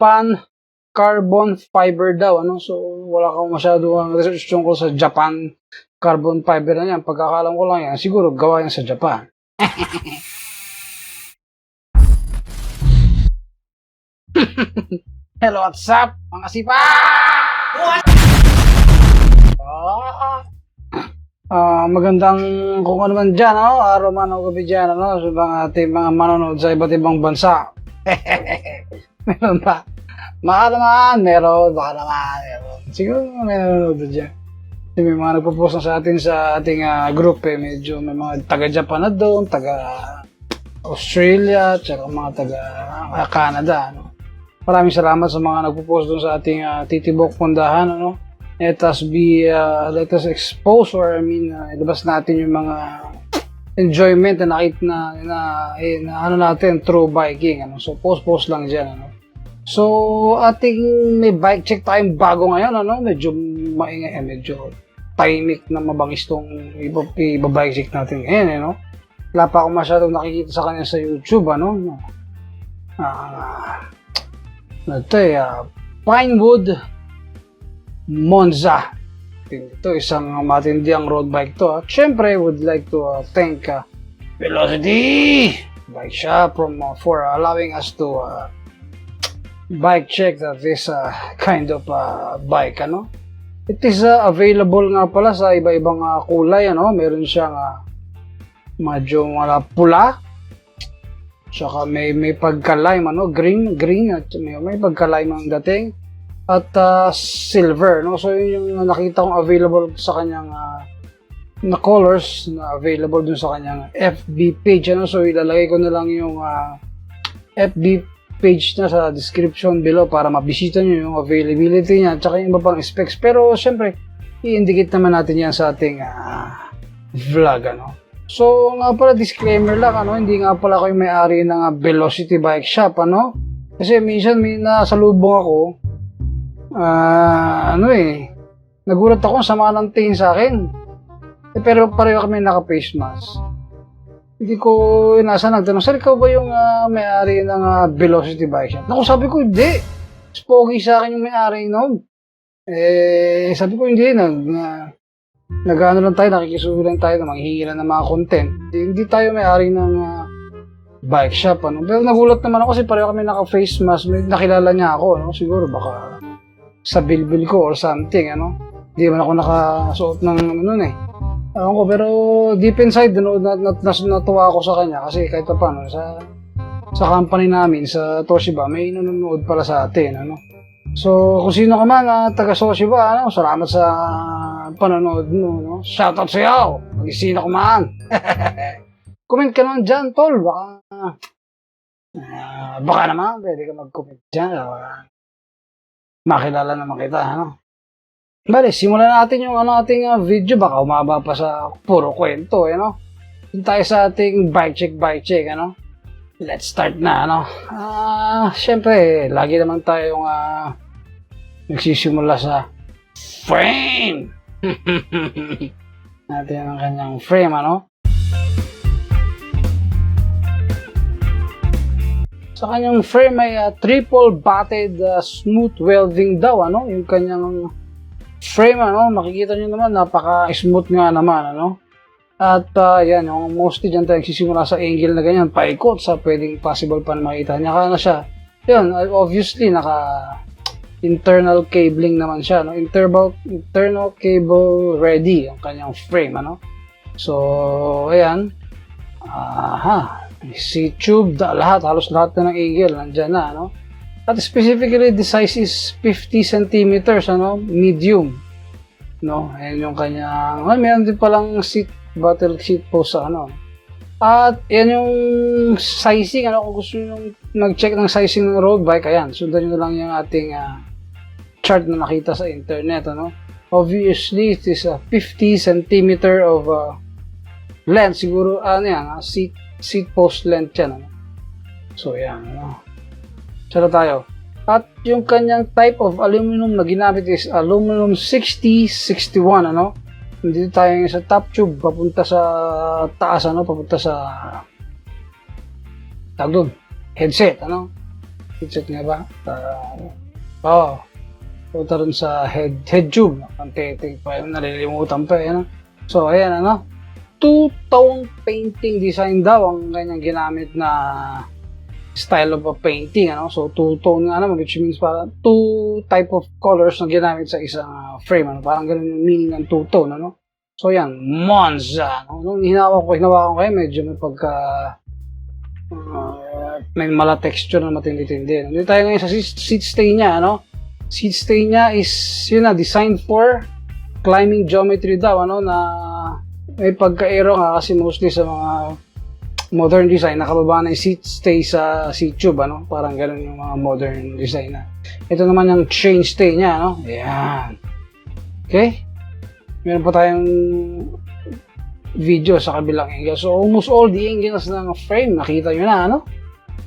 Japan carbon fiber daw, ano? So, wala akong masyadong research tungkol sa Japan carbon fiber na yan. Pagkakalam ko lang yan, siguro gawa yan sa Japan. Hello, what's up, mga sipa? Magandang kung ano man dyan, no? Araw man o gabi dyan, no? Sa ating mga manonood sa iba't ibang bansa. Meron ba? Baka naman, meron. Siguro may nanonood dyan. May mga nagpo-post na sa atin sa ating group, medyo may mga taga-Japan na doon, taga-Australia, tsaka mga taga-Canada, no? Maraming salamat sa mga nagpo-post doon sa ating TTbok pundahan, ano? Let us expose, or ilabas natin yung mga enjoyment na nakita na ano natin through biking, ano? So post lang diyan, ano? So ating may bike check tayong bago ngayon, ano? Medyo maingay, medyo tahimik na mabangis tong iba-bike check natin ngayon, ano? Wala pa akong masyadong nakikita sa kanya sa YouTube, ano? Pinewood Monza. Ito isang matinding road bike to. Siyempre, would like to thank Velocity Bike Shop for allowing us to bike check this kind of bike, ano? It is available nga pala sa iba-ibang kulay, ano? Meron siyang medyo pula, tsaka may pagka-lime, ano? Green, at may pagka-lime ang dating, at silver, no? So yun yung nakita kong available sa kanyang na colors na available dun sa kanyang FB page, ano? So ilalagay ko na lang yung FB page na sa description below para mabisita nyo yung availability niya at saka yung iba pang specs. Pero syempre i-indicate naman natin yan sa ating vlog, ano? So nga pala, disclaimer lang, ano? Hindi nga pala ako yung may-ari ng Velocity Bike Shop, ano? Kasi minsan may nasalubong ako, nagulat ako, sama ng tingin sa akin. Pero pareho kami naka-face mask. Hindi ko nagtanong, sir, ikaw ba yung may-ari ng Velocity Bike Shop? Naku, sabi ko, hindi. Pogi sa akin yung may-ari noon. Sabi ko, hindi. Nag-ano lang tayo, nakikisubi lang tayo, manghihingi lang ng mga content. Hindi tayo may-ari ng bike shop, ano? Pero nagulat naman ako kasi pareho kami naka-face mask. Nakilala niya ako, no? Siguro baka sa bilbil ko or something, ano? Hindi man ako nakasuot ng Ewan ko, pero deep inside, natuwa ako sa kanya kasi kahit pa paano, sa company namin, sa Toshiba, may nanonood pala sa atin, ano? So, kung sino ka man, taga Toshiba, ano? Salamat sa panonood mo, no? Shoutout sa iyo! Mag-sino ka man! Comment ka naman dyan, tol. Baka naman, pwede ka mag-comment dyan. Makilala naman kita, ano? Bale, simulan natin yung ating video. Baka umaba pa sa puro kwento, ano? Yun tayo sa ating bike check, ano? Let's start na, ano? Siyempre, lagi naman tayong nagsisimula sa frame. Natin ang kanyang frame, ano? Sa kanyang frame ay triple batted smooth welding daw, ano? Yung kanyang frame, ano? Makikita nyo naman, napaka-smooth nga naman, ano? At yan, yung mostly dyan tayo nagsisimula sa angle na ganyan, paikot sa pwedeng possible pa na makita niya. Kaya na siya, yun, obviously, internal cabling naman siya, no? Internal cable ready ang kanyang frame, ano? So, ayan. Seat tube, halos lahat na ng angle nandyan na, ano? At specifically, the size is 50 centimeters, ano? Medium, no? Ayan yung kanyang, mayroon din palang battle seat post sa, ano? At yan yung sizing, ano? Kung gusto nyo mag-check ng sizing ng road bike, ayan, sundan nyo lang yung ating chart na nakita sa internet, ano? Obviously, it is a 50 centimeter of length, siguro, seat post length yan, ano? So, yan, ano? Sala tayo. At yung kanyang type of aluminum na ginamit is aluminum 6061, ano? Dito tayo sa top tube, papunta sa taas, ano? Papunta sa headset, ano? Headset nga ba? Punta rin sa head tube. Ang tete pa yun, nalilimutan pa yun. So, ayan, ano? Two-tone painting design daw ang kanyang ginamit na style of a painting, ano? So, two-tone nga naman, which means parang two type of colors na ginamit sa isang frame, ano? Parang ganun yung meaning ng two-tone, ano? So, yan, Monza, ano? Nung hinawakan ko kayo, medyo may pagka may mala texture na matindi-tindi. Nandito tayo ngayon sa seat stay niya, ano? Seat stay niya is, yun na, designed for climbing geometry daw, ano, na may pagka-aero nga kasi mostly sa mga modern design, nakababa na yung seat stay sa seat tube, ano, parang gano'n yung mga modern design na. Ito naman yung chain stay niya, ano, ayan. Okay? Meron pa tayong video sa kabilang angle. So, almost all the angles ng frame, nakita nyo na, ano?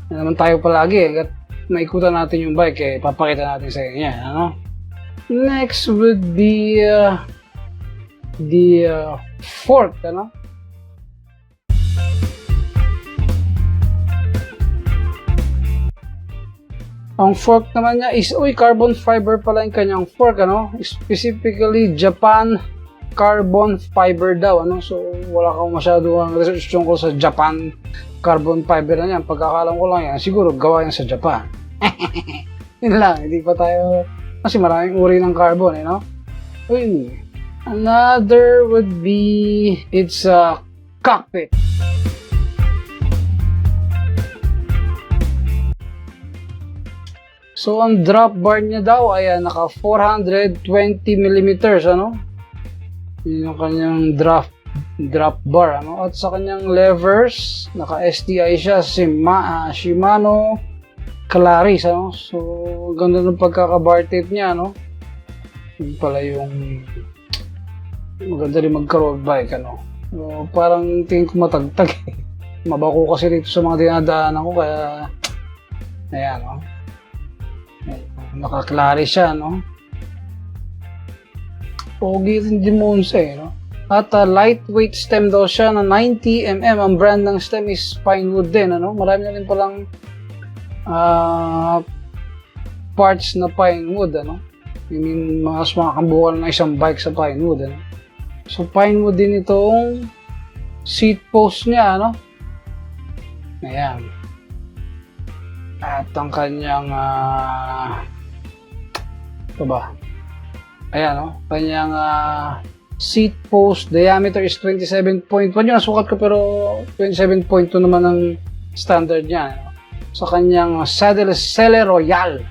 Yan naman tayo palagi, hanggat naikutan natin yung bike, papakita natin sa inyo, ano? Next would be the fork, ano? Ang fork naman niya is, carbon fiber pala yung kanyang fork, ano? Specifically, Japan carbon fiber daw, ano? So, wala kang masyadong research tungkol sa Japan carbon fiber na yan. Pagkakalam ko lang yan, siguro gawa yan sa Japan. Yun lang, hindi pa tayo, kasi maraming uri ng carbon, no? Another would be, it's a cockpit. So, ang drop bar niya daw ay naka 420mm, ano? Yun yung kanyang drop bar, ano? At sa kanyang levers, naka STI siya, SHIMANO, CLARIS, ano? So, ganda ng pagkaka-bar tape niya, ano? Yun pala yung maganda rin magka-road bike, ano? So, parang tingin ko matagtag, eh. Mabako kasi dito sa mga dinadaanan ko, kaya ayan, no? Naka-CLARIS siya, no? Pogi rin di Monza, no? At lightweight stem daw siya na 90mm. Ang brand ng stem is Pinewood din, ano? Marami na rin palang parts na Pinewood, ano? I mean, mas makakambukan na isang bike sa Pinewood, ano? So, Pinewood din itong seat post niya, ano? Ayan. At ang kanyang ito ba? Ayan, no? Kanyang seat post diameter is 27.1. Yun ang sukat ko, pero 27.2 naman ang standard niya, no? Sa kanyang saddle is Selle Royale.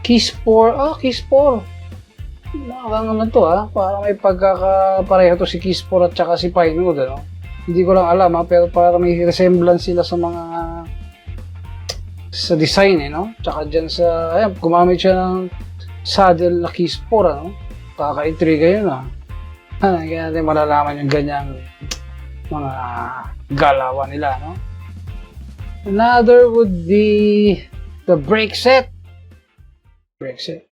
Keys 4. Keys 4. Nakakang naman to, Parang may pagkakapareho to si Keys 4 at saka si Pinewood, ano? Hindi ko lang alam, pero parang may resemblance sila sa mga sa design, no? Tsaka dyan sa, ayan, gumamit siya ng saddle na Keys 4, ano? Kaka-intriga yun, Kaya natin malalaman yung ganyang mga galawan nila, no? Another would be the brake set. Brake set.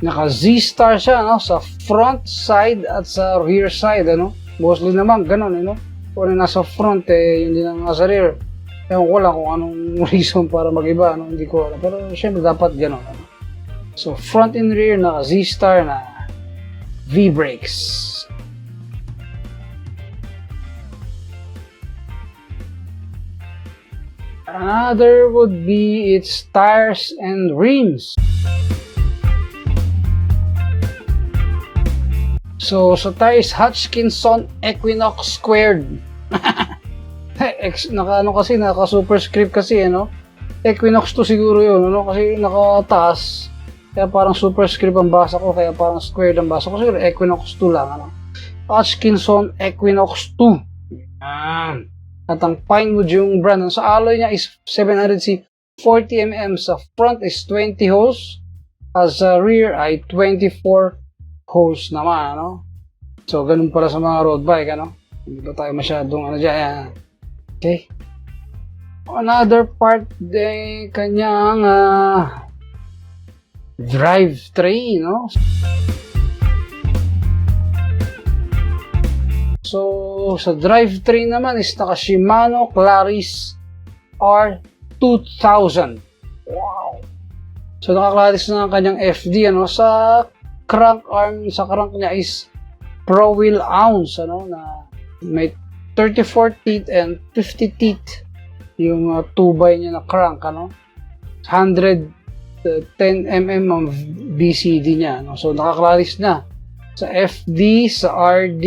Naka ZSTAR siya, no? Sa front side at sa rear side, ano? Mostly naman ganun, no? Kung ano nasa front, yun din ang nasa rear. Ewan ko lang kung anong reason para mag-iba, ano? Hindi ko alam. Pero syempre dapat ganun, ano? So, front and rear na ZSTAR na V-brakes. Another would be its tires and rims. So, sa tires, Hutchinson Equinox squared. Naka superscript kasi, ano? Equinox to siguro yun, ano? Kasi nakataas. Kaya parang superscript ang basa ko, kaya parang squared ang basa ko. Siguro Equinox 2 lang, ano? Hutchinson Equinox 2. Yan. At ang Pinewood yung brand. Sa alloy niya is 700C 40mm. Sa front is 20 holes. As sa rear ay 24 holes naman, ano? So, ganun pala sa mga road bike, ano? Hindi ba tayo masyadong, ano dyan, okay? Another part din kanyang drivetrain, no? So, So, sa drivetrain naman is naka Shimano CLARIS R2000. Wow! So, naka-CLARIS na ang kanyang FD, ano? Sa crank arm, sa crank niya is PROWHEEL ounce, ano? Na may 34 teeth and 50 teeth yung tubay niya na crank, ano? 110 mm ang BCD niya, no? So, naka-CLARIS na. Sa FD, sa RD,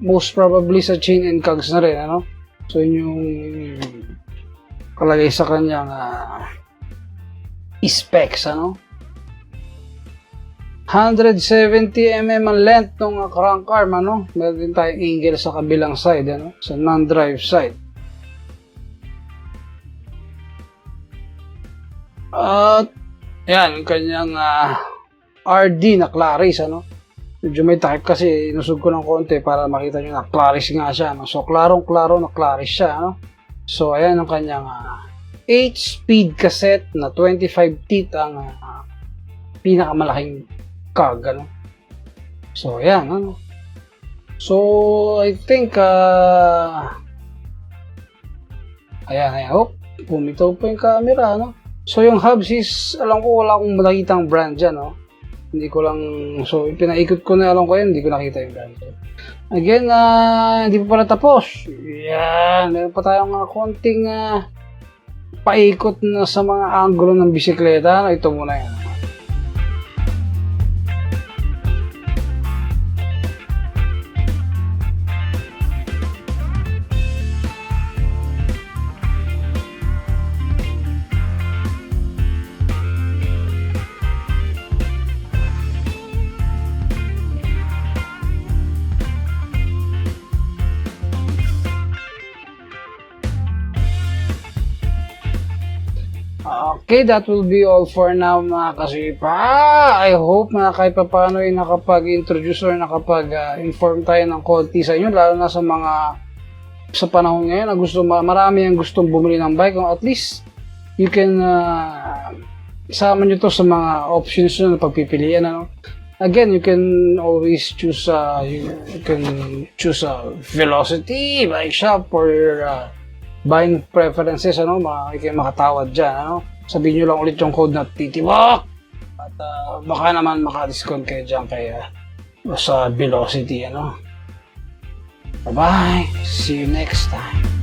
most probably sa chain and cogs na rin, ano? So, yun yung kalagay sa kanyang specs, ano? 170 mm ang length ng crank arm, ano? Meron din tayong angle sa kabilang side, ano? Sa non-drive side. At, yan, yung kanyang RD na CLARIS, ano? Medyo may takip kasi inusog ko ng konti para makita nyo na CLARIS nga siya, no? So, klarong-klaro na CLARIS siya, no? So, ayan ang kanyang 8-speed cassette na 25 teeth ang pinakamalaking cog, ano? So, ayan, ano? So, I think, ayan, oh, pumitaw po yung camera, no? So, yung hubs is, alam ko wala akong nakitang brand dyan, no? Hindi ko lang, so pinaikot ko na, alam ko yun, hindi ko nakita yung brand. Again, hindi pa pala tapos. Yan, meron pa tayong konting paikot na sa mga angulo ng bisikleta. Ito muna yan. Okay, that will be all for now mga kasipa. I hope na kahit pa paano ay nakapag-introduce or nakapag-inform tayo ng konti sa inyo, lalo na sa mga sa panahon ngayon na marami ang gustong bumili ng bike. At least you can isama nyo to sa mga options nyo na pagpipilian, ano? Again, you can always choose velocity, bike shop, or your buying preferences, ano? Kayo makatawad dyan, ano? Sabihin nyo lang ulit yung code na TTbok at baka naman maka-discount kayo dyan kaya sa velocity, ano? Bye-bye! See you next time!